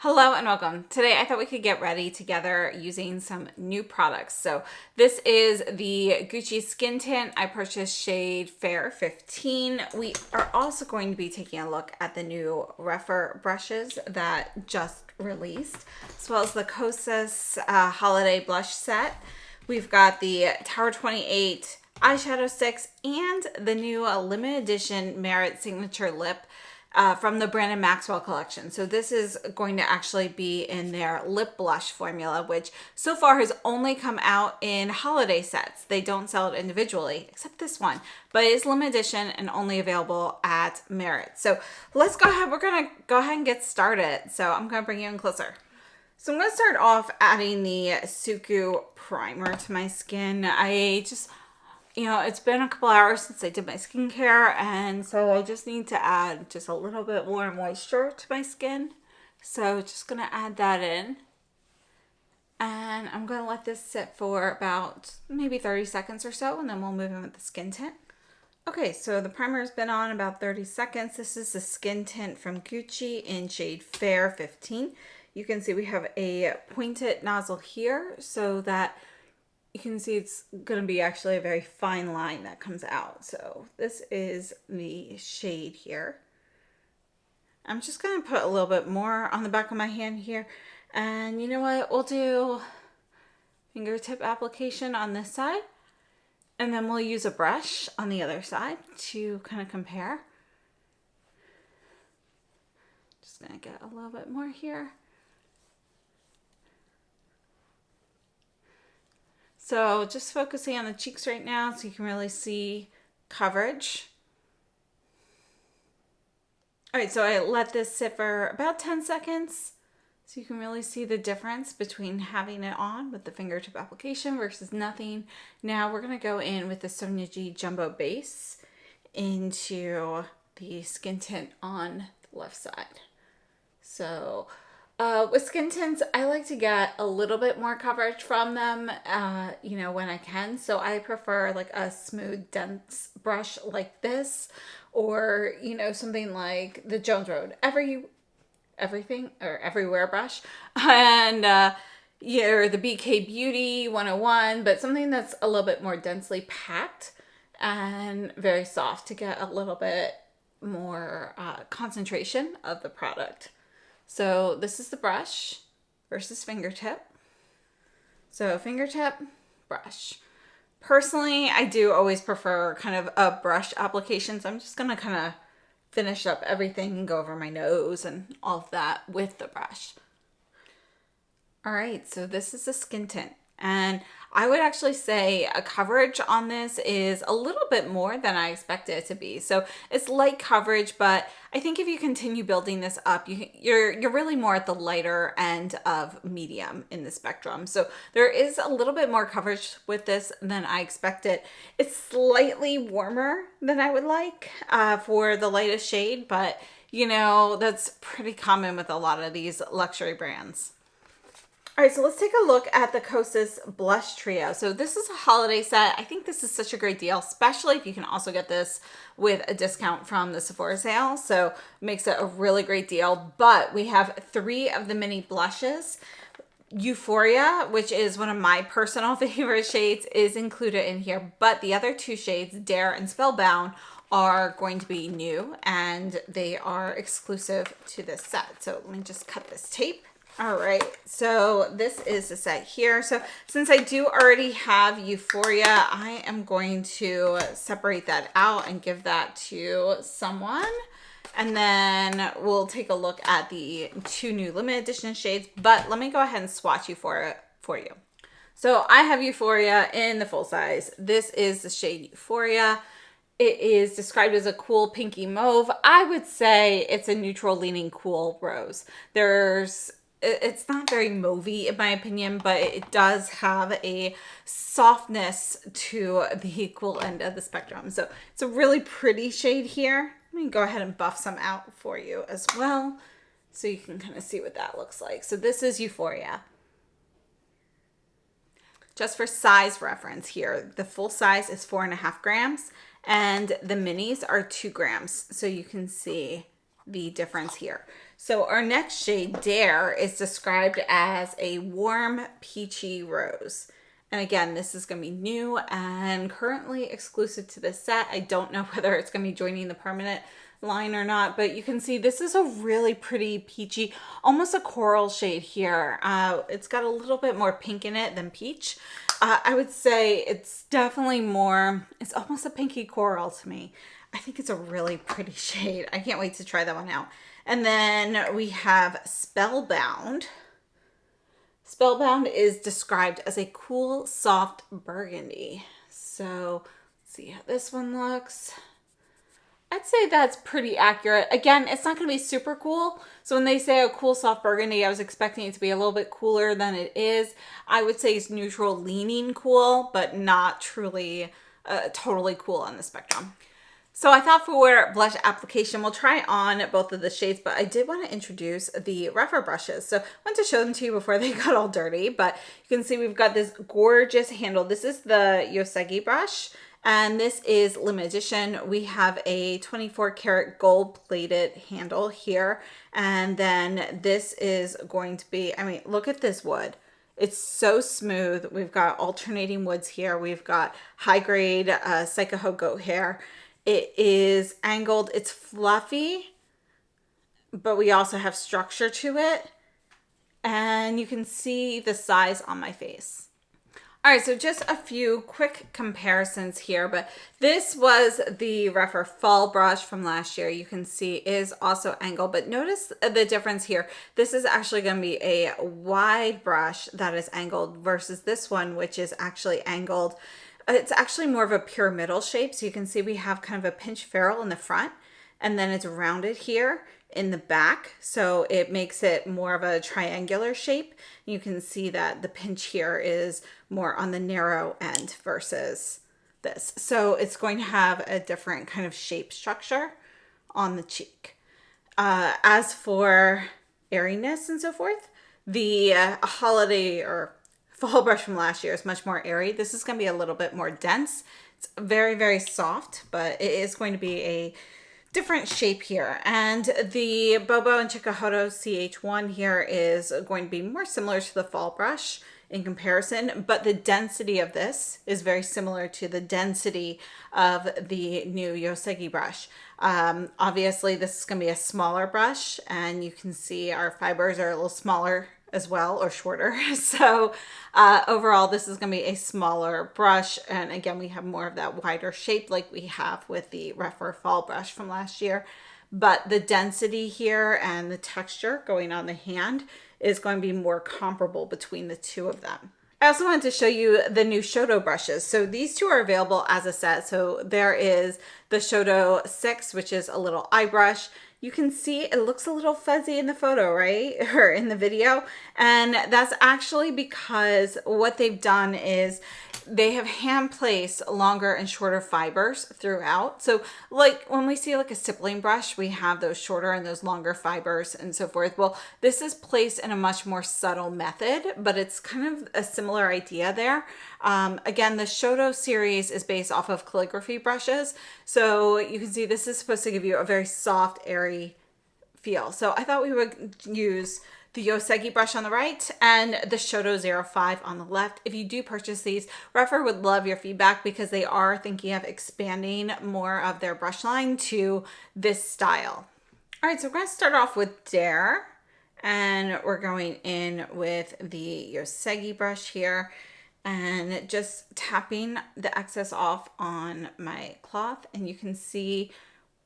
Hello and welcome. Today I thought we could get ready together using some new products. So this is the Gucci Skin Tint. I purchased shade Fair 15. We are also going to be taking a look at the new Rephr brushes that just released, as well as the Kosas holiday blush set. We've got the Tower 28 eyeshadow sticks and the new limited edition Merit Signature Lip from the Brandon Maxwell collection. So this is going to actually be in their lip blush formula, which so far has only come out in holiday sets. They don't sell it individually, except this one, but it is limited edition and only available at Merit. So let's go ahead. We're gonna go ahead and get started. So I'm gonna bring you in closer. So I'm gonna start off adding the SUQQU primer to my skin. It's been a couple hours since I did my skincare, and so I just need to add just a little bit more moisture to my skin. So just gonna add that in. And I'm gonna let this sit for about maybe 30 seconds or so, and then we'll move in with the skin tint. Okay, so the primer has been on about 30 seconds. This is the skin tint from Gucci in shade Fair 15. You can see we have a pointed nozzle here so that you can see it's going to be actually a very fine line that comes out. So this is the shade here. I'm just going to put a little bit more on the back of my hand here. And you know what? We'll do fingertip application on this side. And then we'll use a brush on the other side to kind of compare. Just going to get a little bit more here. So just focusing on the cheeks right now so you can really see coverage. All right, so I let this sit for about 10 seconds so you can really see the difference between having it on with the fingertip application versus nothing. Now we're gonna go in with the Sonia G Jumbo Base into the skin tint on the left side. So with skin tints, I like to get a little bit more coverage from them, when I can. So I prefer like a smooth, dense brush like this, or, something like the Jones Road Everything or Everywhere brush, and or the BK Beauty 101, but something that's a little bit more densely packed and very soft to get a little bit more concentration of the product. So this is the brush versus fingertip. So fingertip, brush. Personally, I do always prefer kind of a brush application. So I'm just going to kind of finish up everything and go over my nose and all of that with the brush. All right, so this is a skin tint. And I would actually say a coverage on this is a little bit more than I expected it to be. So it's light coverage, but I think if you continue building this up, you're really more at the lighter end of medium in the spectrum. So there is a little bit more coverage with this than I expected. It's slightly warmer than I would like for the lightest shade, but that's pretty common with a lot of these luxury brands. All right, so let's take a look at the Kosas Blush Trio. So this is a holiday set. I think this is such a great deal, especially if you can also get this with a discount from the Sephora sale. So it makes it a really great deal. But we have 3 of the mini blushes. Euphoria, which is one of my personal favorite shades, is included in here. But the other 2 shades, Dare and Spellbound, are going to be new, and they are exclusive to this set. So let me just cut this tape. All right, so this is the set here. So since I do already have Euphoria, I am going to separate that out and give that to someone. And then we'll take a look at the 2 new limited edition shades, but let me go ahead and swatch Euphoria for you. So I have Euphoria in the full size. This is the shade Euphoria. It is described as a cool pinky mauve. I would say it's a neutral leaning cool rose. It's not very mauvey in my opinion, but it does have a softness to the cool end of the spectrum. So it's a really pretty shade here. Let me go ahead and buff some out for you as well, so you can kind of see what that looks like. So this is Euphoria. Just for size reference here, the full size is 4.5 grams and the minis are 2 grams. So you can see the difference here. So our next shade, Dare, is described as a warm peachy rose. And again, this is going to be new and currently exclusive to this set. I don't know whether it's going to be joining the permanent line or not, but you can see this is a really pretty peachy, almost a coral shade here. It's got a little bit more pink in it than peach. I would say it's definitely more, it's almost a pinky coral to me. I think it's a really pretty shade. I can't wait to try that one out. And then we have Spellbound. Spellbound is described as a cool, soft burgundy. So let's see how this one looks. I'd say that's pretty accurate. Again, it's not going to be super cool. So when they say a cool, soft burgundy, I was expecting it to be a little bit cooler than it is. I would say it's neutral leaning cool, but not truly totally cool on the spectrum. So I thought for blush application, we'll try on both of the shades, but I did want to introduce the Rephr brushes. So I want to show them to you before they got all dirty, but you can see we've got this gorgeous handle. This is the Yosegi brush, and this is limited edition. We have a 24 karat gold plated handle here, and then this is going to be, I mean, look at this wood. It's so smooth. We've got alternating woods here. We've got high grade SUQQU goat hair. It is angled, it's fluffy, but we also have structure to it. And you can see the size on my face. All right, so just a few quick comparisons here, but this was the Rephr Fall brush from last year. You can see is also angled, but notice the difference here. This is actually going to be a wide brush that is angled versus this one, which is actually angled. It's actually more of a pyramidal shape. So you can see we have kind of a pinch ferrule in the front, and then it's rounded here in the back. So it makes it more of a triangular shape. You can see that the pinch here is more on the narrow end versus this. So it's going to have a different kind of shape structure on the cheek. As for airiness and so forth, the holiday or fall brush from last year is much more airy. This is going to be a little bit more dense. It's very, very soft, but it is going to be a different shape here. And the Bobo and Chikuhodo CH1 here is going to be more similar to the fall brush in comparison, but the density of this is very similar to the density of the new Yosegi brush. Obviously, this is going to be a smaller brush, and you can see our fibers are a little smaller as well, or shorter. So overall, this is going to be a smaller brush. And again, we have more of that wider shape like we have with the Rephr Fall brush from last year. But the density here and the texture going on the hand is going to be more comparable between the two of them. I also wanted to show you the new Shodo brushes. So these two are available as a set. So there is the Shodo 6, which is a little eye brush. You can see it looks a little fuzzy in the photo, right? Or in the video. And that's actually because what they've done is they have hand placed longer and shorter fibers throughout. So like when we see like a stippling brush, we have those shorter and those longer fibers and so forth. Well, this is placed in a much more subtle method, but it's kind of a similar idea there. Again, the Shodo series is based off of calligraphy brushes. So you can see this is supposed to give you a very soft, airy feel. So I thought we would use the Yosegi brush on the right and the Shodo 05 on the left. If you do purchase these, Rephr would love your feedback because they are thinking of expanding more of their brush line to this style. All right, so we're going to start off with Dare, and we're going in with the Yosegi brush here and just tapping the excess off on my cloth, and you can see,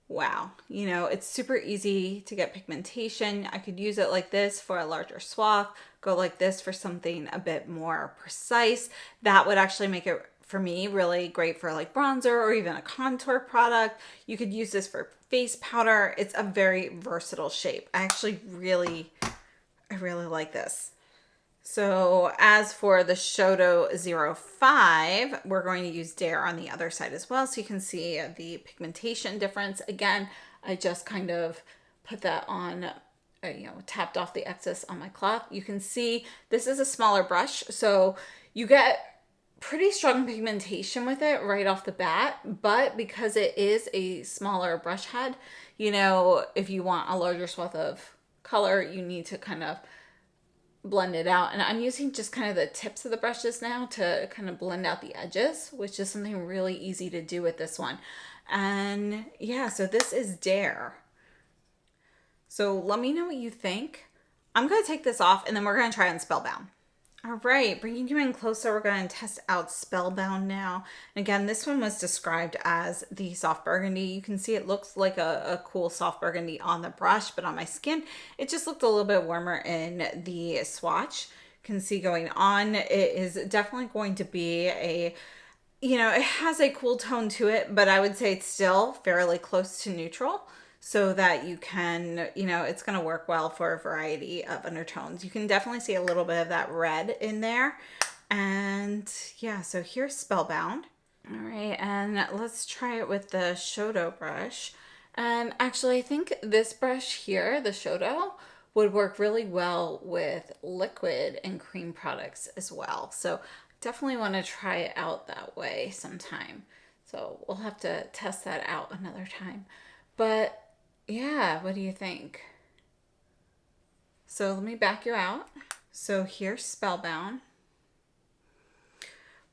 wow, you know, it's super easy to get pigmentation. I could use it like this for a larger swath, go like this for something a bit more precise. That would actually make it, for me, really great for like bronzer or even a contour product. You could use this for face powder. It's a very versatile shape. I really like this. So as for the Shodo 05, we're going to use Dare on the other side as well. So you can see the pigmentation difference. Again, I just kind of put that on, tapped off the excess on my cloth. You can see this is a smaller brush. So you get pretty strong pigmentation with it right off the bat. But because it is a smaller brush head, you know, if you want a larger swath of color, you need to kind of blend it out. And I'm using just kind of the tips of the brushes now to kind of blend out the edges, which is something really easy to do with this one. And yeah, so this is Dare. So let me know what you think. I'm going to take this off and then we're going to try on Spellbound. All right, bringing you in closer, we're going to test out Spellbound now. Again, this one was described as the soft burgundy. You can see it looks like a cool soft burgundy on the brush, but on my skin, it just looked a little bit warmer in the swatch. You can see going on, it is definitely going to be a, you know, it has a cool tone to it, but I would say it's still fairly close to neutral, so that you can, you know, it's going to work well for a variety of undertones. You can definitely see a little bit of that red in there. And yeah, so here's Spellbound. All right, and let's try it with the Shodo brush. And actually, I think this brush here, the Shodo, would work really well with liquid and cream products as well. So definitely want to try it out that way sometime. So we'll have to test that out another time. But yeah, what do you think? So let me back you out. So here's Spellbound.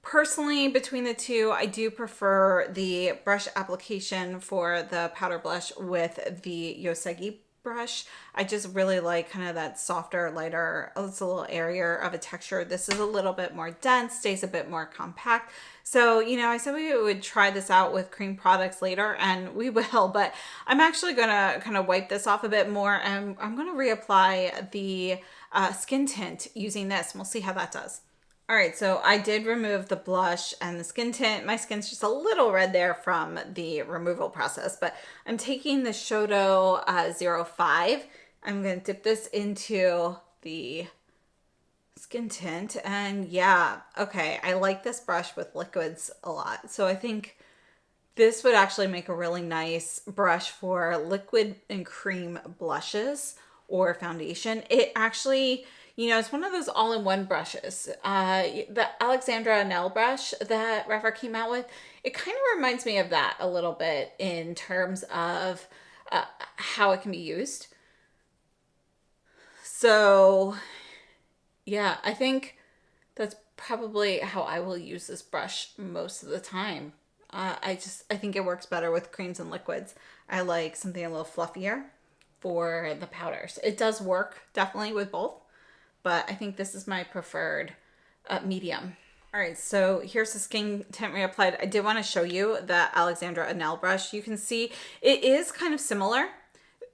Personally, between the two, I do prefer the brush application for the powder blush with the Yosegi brush. I just really like kind of that softer, lighter, it's a little airier of a texture. This is a little bit more dense, stays a bit more compact. So, you know, I said we would try this out with cream products later, and we will, but I'm actually going to kind of wipe this off a bit more, and I'm going to reapply the skin tint using this, and we'll see how that does. All right, so I did remove the blush and the skin tint. My skin's just a little red there from the removal process, but I'm taking the Shodo 05. I'm going to dip this into the skin tint, and yeah, okay, I like this brush with liquids a lot. So I think this would actually make a really nice brush for liquid and cream blushes or foundation. It actually, you know, it's one of those all-in-one brushes. The Alexandra nail brush that Rephr came out with, it kind of reminds me of that a little bit in terms of how it can be used. So yeah, I think that's probably how I will use this brush most of the time. I think it works better with creams and liquids. I like something a little fluffier for the powders. It does work definitely with both, but I think this is my preferred medium. All right, so here's the skin tint reapplied. I did want to show you the Alexandra nail brush. You can see it is kind of similar.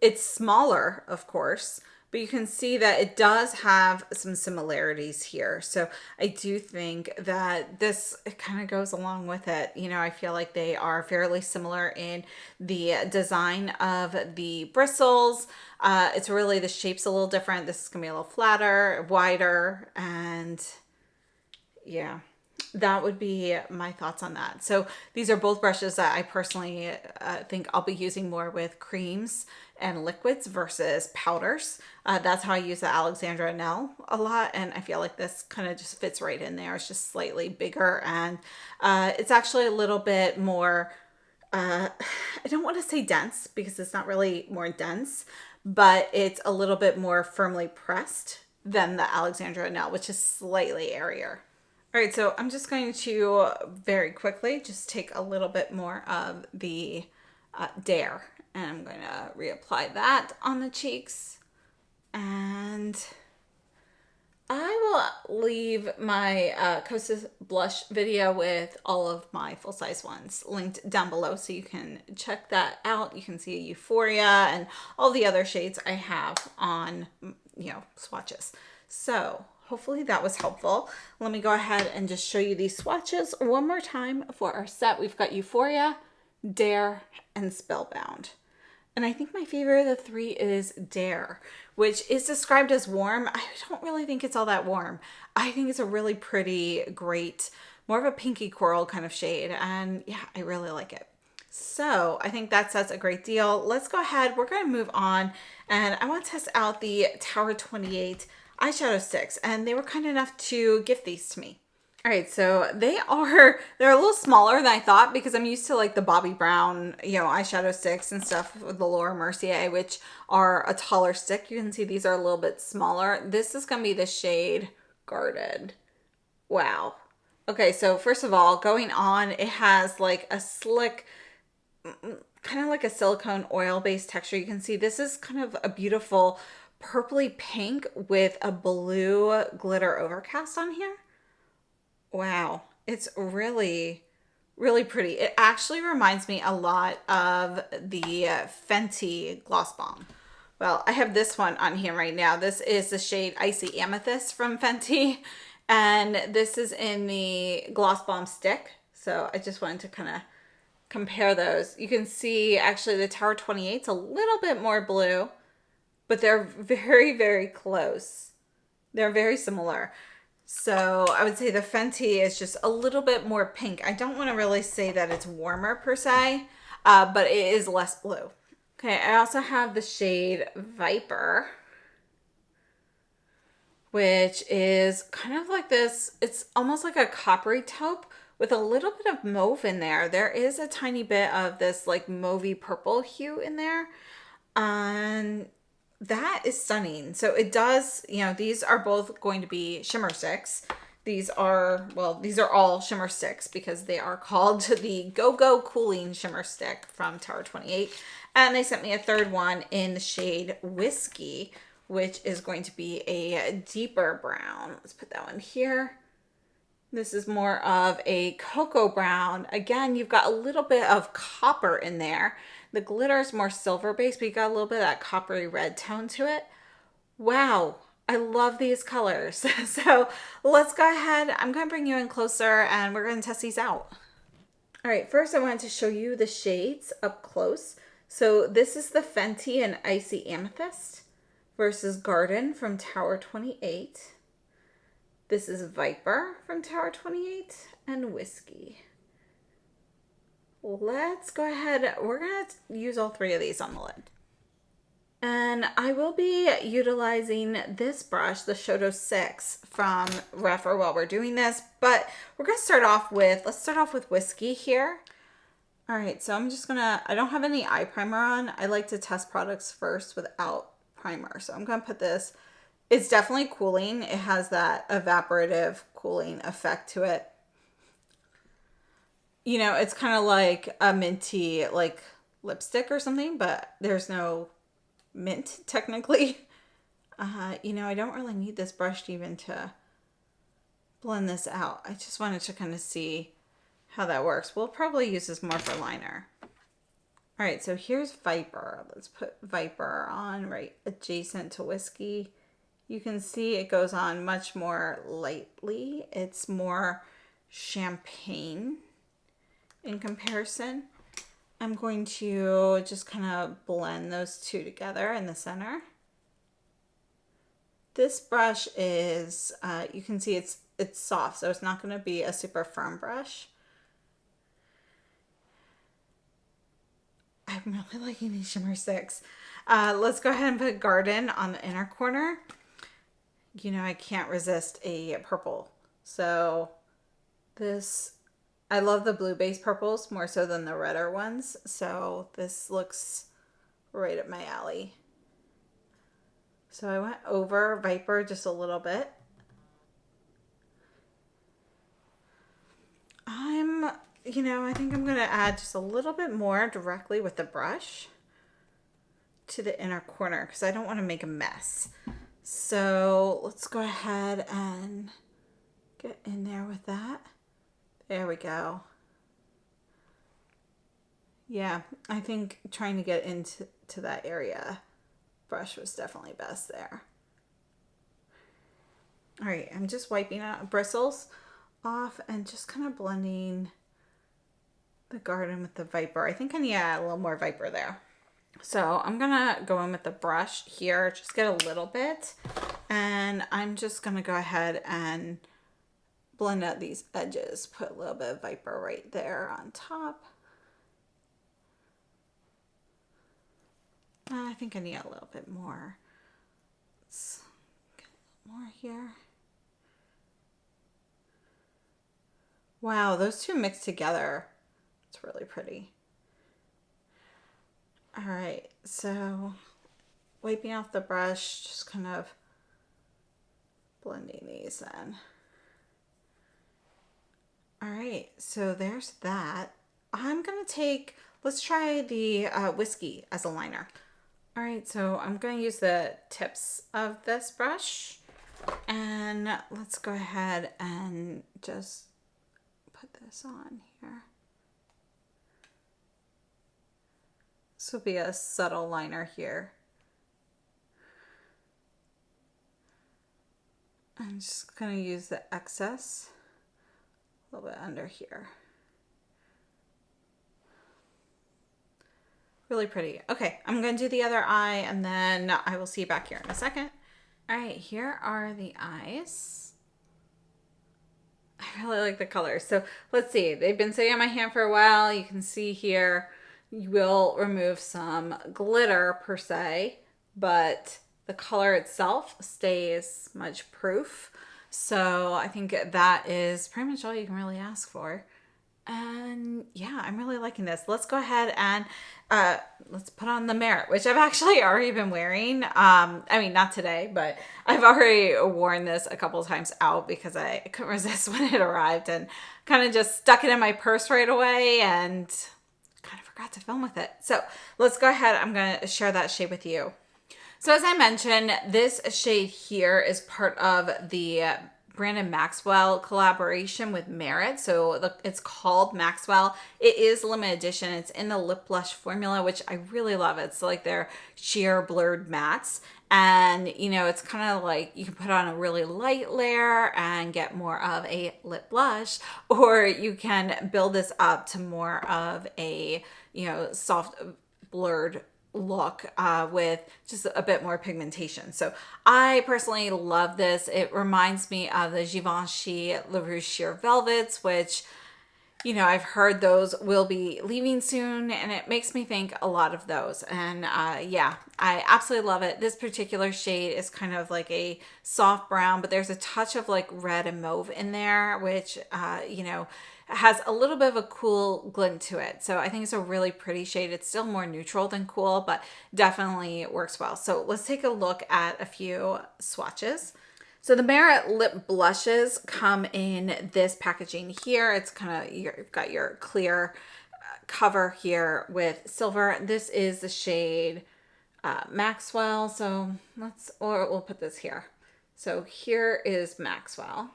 It's smaller, of course, but you can see that it does have some similarities here. So I do think that this kind of goes along with it. You know, I feel like they are fairly similar in the design of the bristles. It's really, the shape's a little different. This is gonna be a little flatter, wider, and yeah, that would be my thoughts on that. So these are both brushes that I personally think I'll be using more with creams and liquids versus powders. That's how I use the Alexandra nail a lot, and I feel like this kind of just fits right in there. It's just slightly bigger, and it's actually a little bit more, I don't want to say dense because it's not really more dense, but it's a little bit more firmly pressed than the Alexandra nail, which is slightly airier. All right, so I'm just going to very quickly just take a little bit more of the Dare, and I'm going to reapply that on the cheeks. And I will leave my Kosas blush video with all of my full-size ones linked down below, so you can check that out. You can see Euphoria and all the other shades I have on, you know, swatches. So hopefully that was helpful. Let me go ahead and just show you these swatches one more time for our set. We've got Euphoria, Dare, and Spellbound. And I think my favorite of the three is Dare, which is described as warm. I don't really think it's all that warm. I think it's a really pretty, great, more of a pinky coral kind of shade. And yeah, I really like it. So I think that sets a great deal. Let's go ahead. We're going to move on. And I want to test out the Tower 28 eyeshadow sticks. And they were kind enough to gift these to me. All right, so they're a little smaller than I thought because I'm used to like the Bobbi Brown, you know, eyeshadow sticks and stuff with the Laura Mercier, which are a taller stick. You can see these are a little bit smaller. This is going to be the shade Guarded. Wow. Okay, so first of all, going on, it has like a slick, kind of like a silicone oil-based texture. You can see this is kind of a beautiful purpley pink with a blue glitter overcast on here. Wow, it's really, really pretty. It actually reminds me a lot of the Fenty Gloss Bomb. Well, I have this one on here right now. This is the shade Icy Amethyst from Fenty, and this is in the Gloss Bomb stick. So I just wanted to kind of compare those. You can see actually the Tower 28 is a little bit more blue, but they're very, very close. They're very similar. So I would say the Fenty is just a little bit more pink. I don't want to really say that it's warmer per se, but it is less blue. Okay, I also have the shade Viper, which is kind of like this. It's almost like a coppery taupe with a little bit of mauve in there. There is a tiny bit of this like mauvey purple hue in there. And that is stunning. So it does, you know, these are both going to be shimmer sticks. These are, well, these are all shimmer sticks because they are called the Go Go Cooling Shimmer Stick from Tower 28. And they sent me a third one in the shade Whiskey, which is going to be a deeper brown. Let's put that one here. This is more of a cocoa brown. Again, you've got a little bit of copper in there. The glitter is more silver based, but you got a little bit of that coppery red tone to it. Wow, I love these colors. So let's go ahead. I'm going to bring you in closer and we're going to test these out. All right, first I wanted to show you the shades up close. So this is the Fenty and Icy Amethyst versus Garden from Tower 28. This is Viper from Tower 28 and Whiskey. Let's go ahead. We're going to use all three of these on the lid. And I will be utilizing this brush, the Shodo 6 from Rephr while we're doing this. But we're going to start off with, let's start off with Whiskey here. All right, so I'm just going to, I don't have any eye primer on. I like to test products first without primer. So I'm going to put this. It's definitely cooling. It has that evaporative cooling effect to it. You know, it's kind of like a minty, like lipstick or something, but there's no mint technically. You know, I don't really need this brush even to blend this out. I just wanted to kind of see how that works. We'll probably use this more for liner. All right, so here's Viper. Let's put Viper on right adjacent to Whiskey. You can see it goes on much more lightly. It's more champagne in comparison. I'm going to just kind of blend those two together in the center. This brush is, you can see it's soft, so it's not going to be a super firm brush. I'm really liking these shimmer sticks. Let's go ahead and put Garden on the inner corner. You know, I can't resist a purple. So this, I love the blue-based purples more so than the redder ones. So this looks right up my alley. So I went over Viper just a little bit. I think I'm going to add just a little bit more directly with the brush to the inner corner because I don't want to make a mess. So let's go ahead and get in there with that. There we go. Yeah, I think trying to get into that area, brush was definitely best there. All right, I'm just wiping out bristles off and just kind of blending the Garden with the Viper. I think I need to add a little more Viper there. So I'm gonna go in with the brush here, just get a little bit, and I'm just gonna go ahead and blend out these edges. Put a little bit of Viper right there on top. I think I need a little bit more. Let's get a little more here. Wow, those two mixed together, it's really pretty. All right, so wiping off the brush, just kind of blending these in. All right, so there's that. I'm gonna take, let's try the whiskey as a liner. All right, so I'm gonna use the tips of this brush, and let's go ahead and just put this on here. This will be a subtle liner here. I'm just gonna use the excess a little bit under here. Really pretty. Okay, I'm gonna do the other eye and then I will see you back here in a second. All right, here are the eyes. I really like the colors. So let's see, they've been sitting on my hand for a while. You can see here, you will remove some glitter per se, but the color itself stays smudge proof. So I think that is pretty much all you can really ask for. And yeah, I'm really liking this. Let's go ahead and let's put on the Merit, which I've actually already been wearing. I mean, not today, but I've already worn this a couple of times out because I couldn't resist when it arrived and kind of just stuck it in my purse right away and kind of forgot to film with it. So let's go ahead. I'm going to share that shade with you. So as I mentioned, this shade here is part of the Brandon Maxwell collaboration with Merit. So it's called Maxwell. It is limited edition. It's in the lip blush formula, which I really love. It's like their sheer blurred mattes. And, you know, it's kind of like you can put on a really light layer and get more of a lip blush, or you can build this up to more of a, you know, soft blurred look with just a bit more pigmentation. So I personally love this. It reminds me of the Givenchy Le Rouge Sheer Velvets, which, you know, I've heard those will be leaving soon, and it makes me think a lot of those. And yeah, I absolutely love it. This particular shade is kind of like a soft brown, but there's a touch of like red and mauve in there, which, you know, has a little bit of a cool glint to it. So I think it's a really pretty shade. It's still more neutral than cool, but definitely works well. So let's take a look at a few swatches. So the Merit lip blushes come in this packaging here. It's kind of, you've got your clear cover here with silver. This is the shade Maxwell. So we'll put this here. So here is Maxwell.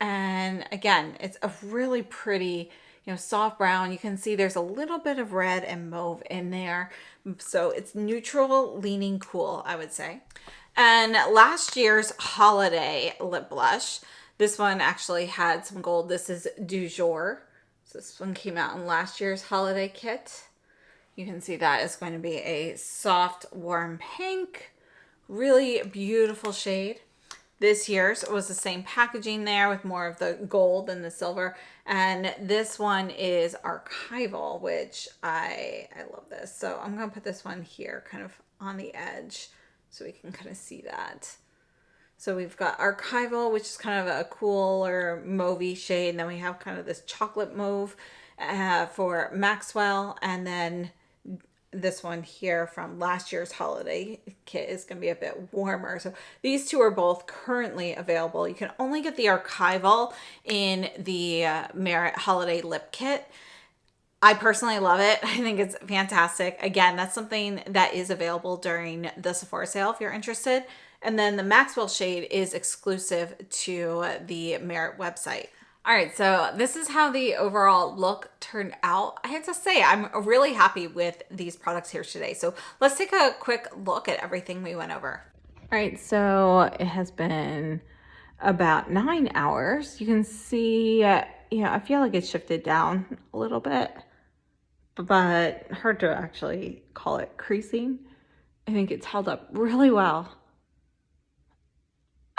And again, it's a really pretty, you know, soft brown. You can see there's a little bit of red and mauve in there. So it's neutral, leaning cool, I would say. And last year's holiday lip blush, this one actually had some gold. This is Du Jour. So this one came out in last year's holiday kit. You can see that is going to be a soft, warm pink. Really beautiful shade. This year's was the same packaging there with more of the gold and the silver. And this one is archival, which I love this. So I'm going to put this one here kind of on the edge so we can kind of see that. So we've got archival, which is kind of a cooler mauvey shade. And then we have kind of this chocolate mauve for Maxwell. And then this one here from last year's holiday kit is going to be a bit warmer. So these two are both currently available. You can only get the archival in the Merit holiday lip kit. I personally love it. I think it's fantastic. Again, that's something that is available during the Sephora sale if you're interested. And then the Maxwell shade is exclusive to the Merit website. All right, so this is how the overall look turned out. I have to say, I'm really happy with these products here today. So let's take a quick look at everything we went over. All right, so it has been about 9 hours. You can see, you know, I feel like it's shifted down a little bit, but hard to actually call it creasing. I think it's held up really well.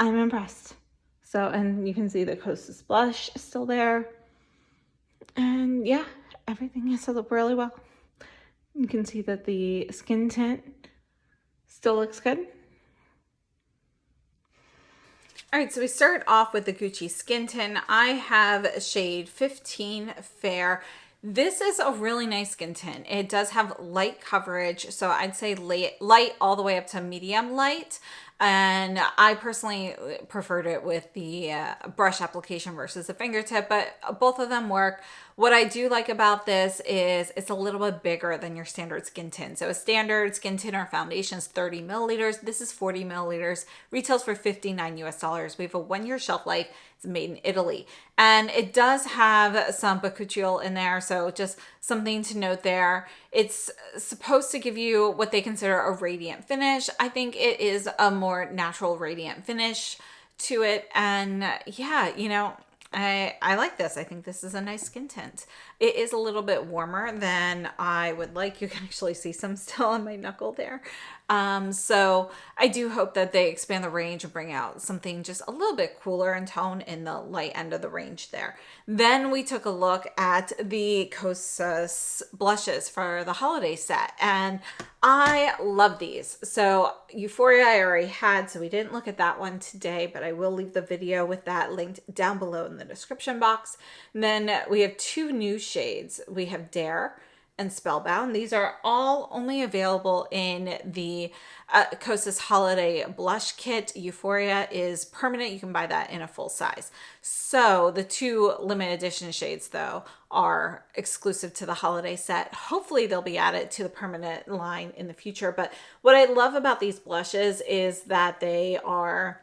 I'm impressed. So, and you can see the Kosas blush is still there. And yeah, everything has held up really well. You can see that the skin tint still looks good. All right, so we start off with the Gucci Skin Tint. I have shade 15 Fair. This is a really nice skin tint. It does have light coverage, so I'd say light all the way up to medium light. And I personally preferred it with the brush application versus the fingertip, but both of them work. What I do like about this is it's a little bit bigger than your standard skin tint. So a standard skin tint or foundation is 30 milliliters. This is 40 milliliters. Retails for $59 US. We have a 1-year shelf life. It's made in Italy. And it does have some bakuchiol in there, so just something to note there. It's supposed to give you what they consider a radiant finish. I think it is a more natural radiant finish to it. And yeah, you know, I like this. I think this is a nice skin tint. It is a little bit warmer than I would like. You can actually see some still on my knuckle there. So I do hope that they expand the range and bring out something just a little bit cooler in tone in the light end of the range there. Then we took a look at the Kosas blushes for the holiday set, and I love these. So Euphoria I already had, so we didn't look at that one today, but I will leave the video with that linked down below in the description box. And then we have 2 new shades. We have Dare and Spellbound. These are all only available in the Kosas Holiday Blush Kit. Euphoria is permanent. You can buy that in a full size. So the 2 limited edition shades, though, are exclusive to the holiday set. Hopefully they'll be added to the permanent line in the future. But what I love about these blushes is that they are,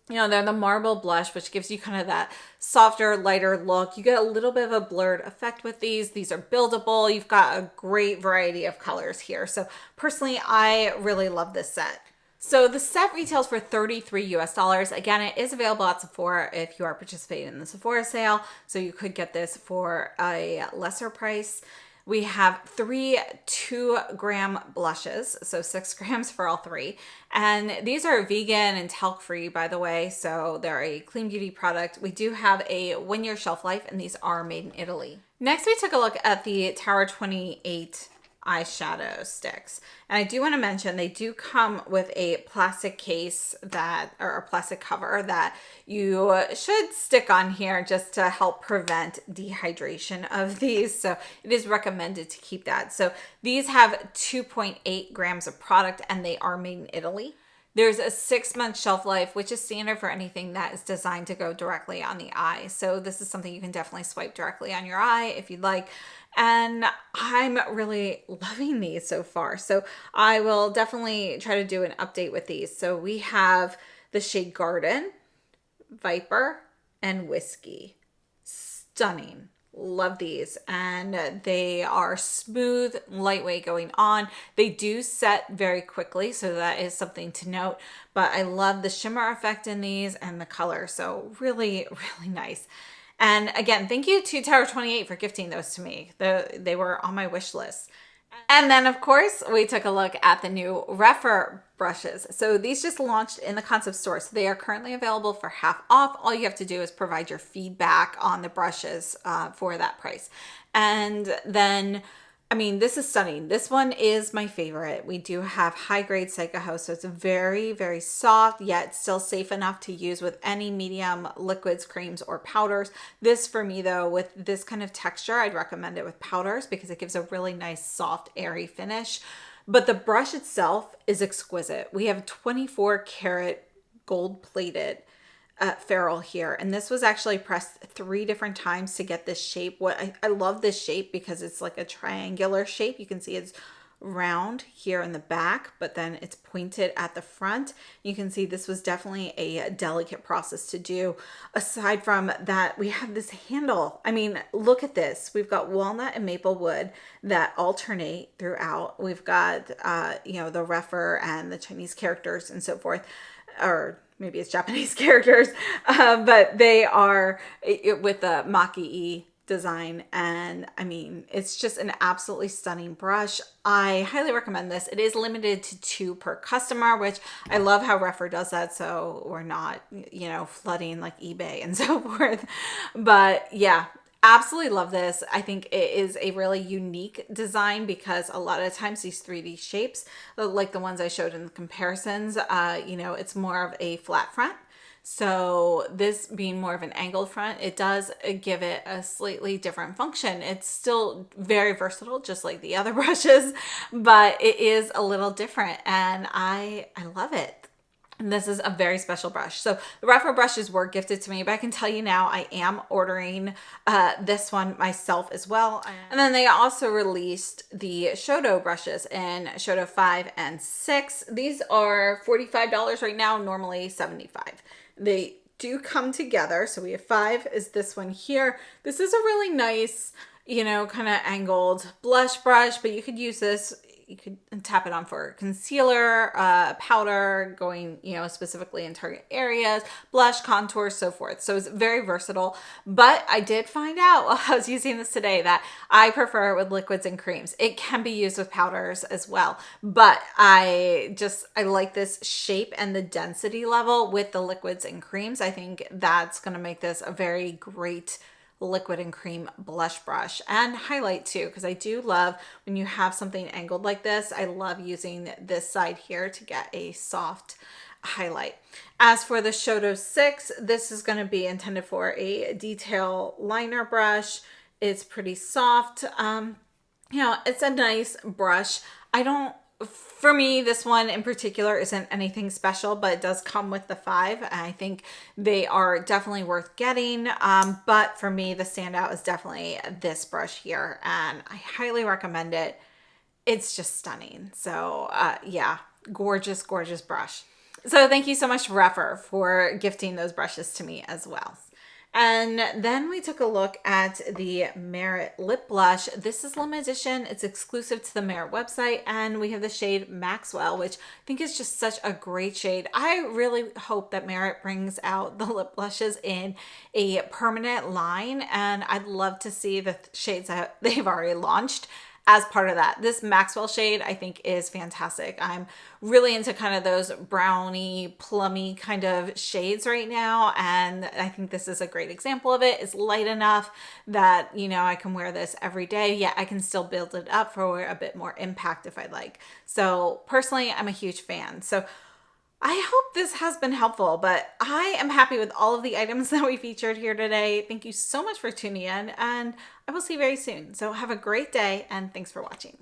you know, they're the marble blush, which gives you kind of that softer, lighter look. You get a little bit of a blurred effect with these. These are buildable. You've got a great variety of colors here. So personally, I really love this set. So the set retails for $33 US. Again, it is available at Sephora if you are participating in the Sephora sale. So you could get this for a lesser price. We have 3 2-gram blushes, so 6 grams for all 3. And these are vegan and talc-free, by the way, so they're a clean beauty product. We do have a 1-year shelf life, and these are made in Italy. Next, we took a look at the Tower 28 eyeshadow sticks. And I do want to mention they do come with a plastic case that, or a plastic cover that you should stick on here just to help prevent dehydration of these. So it is recommended to keep that. So these have 2.8 grams of product and they are made in Italy. There's a 6-month shelf life, which is standard for anything that is designed to go directly on the eye. So this is something you can definitely swipe directly on your eye if you'd like. And I'm really loving these so far. So I will definitely try to do an update with these. So we have the shade Garden, Viper, and Whiskey. Stunning. Love these. And they are smooth, lightweight going on. They do set very quickly, so that is something to note. But I love the shimmer effect in these and the color. So really, really nice. And again, thank you to Tower 28 for gifting those to me. They were on my wish list. And then, of course, we took a look at the new Rephr brushes. So these just launched in the concept store. So they are currently available for half off. All you have to do is provide your feedback on the brushes for that price. And then, I mean, this is stunning. This one is my favorite. We do have high-grade SUQQU, so it's very, very soft, yet still safe enough to use with any medium liquids, creams, or powders. This, for me, though, with this kind of texture, I'd recommend it with powders because it gives a really nice, soft, airy finish. But the brush itself is exquisite. We have 24 karat gold-plated ferrule here, and this was actually pressed 3 different times to get this shape. I love this shape because it's like a triangular shape. You can see it's round here in the back, but then it's pointed at the front. You can see this was definitely a delicate process to do. Aside from that, we have this handle. I mean, look at this. We've got walnut and maple wood that alternate throughout. We've got you know, the Rephr and the Chinese characters and so forth, or maybe it's Japanese characters, but they are with the maki-e design. And I mean, it's just an absolutely stunning brush. I highly recommend this. It is limited to 2 per customer, which I love how Rephr does that. So we're not, you know, flooding like eBay and so forth. But yeah, absolutely love this. I think it is a really unique design because a lot of times these 3D shapes, like the ones I showed in the comparisons, you know, it's more of a flat front. So this being more of an angled front, it does give it a slightly different function. It's still very versatile, just like the other brushes, but it is a little different, and I love it. And this is a very special brush. So the Rephr brushes were gifted to me, but I can tell you now I am ordering this one myself as well. And then they also released the Shodo brushes in Shodo 5 and 6. These are $45 right now, normally $75. They do come together. So we have 5 is this one here. This is a really nice, you know, kind of angled blush brush, but you could use this. You could tap it on for concealer, powder, going, you know, specifically in target areas, blush, contour, so forth. So it's very versatile. But I did find out while I was using this today that I prefer it with liquids and creams. It can be used with powders as well. But I like this shape and the density level with the liquids and creams. I think that's going to make this a very great liquid and cream blush brush and highlight too, because I do love when you have something angled like this. I love using this side here to get a soft highlight. As for the Shodo 6, this is going to be intended for a detail liner brush. It's pretty soft. You know, it's a nice brush. For me, this one in particular isn't anything special, but it does come with the 5. And I think they are definitely worth getting. But for me, the standout is definitely this brush here, and I highly recommend it. It's just stunning. So yeah, gorgeous, gorgeous brush. So thank you so much, Rephr, for gifting those brushes to me as well. And then we took a look at the Merit lip blush. This is limited edition. It's exclusive to the Merit website, and we have the shade Maxwell, which I think is just such a great shade. I really hope that Merit brings out the lip blushes in a permanent line, and I'd love to see the shades that they've already launched as part of that. This Maxwell shade I think is fantastic. I'm really into kind of those browny, plummy kind of shades right now, and I think this is a great example of it. It's light enough that, you know, I can wear this every day, yet I can still build it up for a bit more impact if I like. So personally, I'm a huge fan. So I hope this has been helpful, but I am happy with all of the items that we featured here today. Thank you so much for tuning in, and I will see you very soon. So have a great day, and thanks for watching.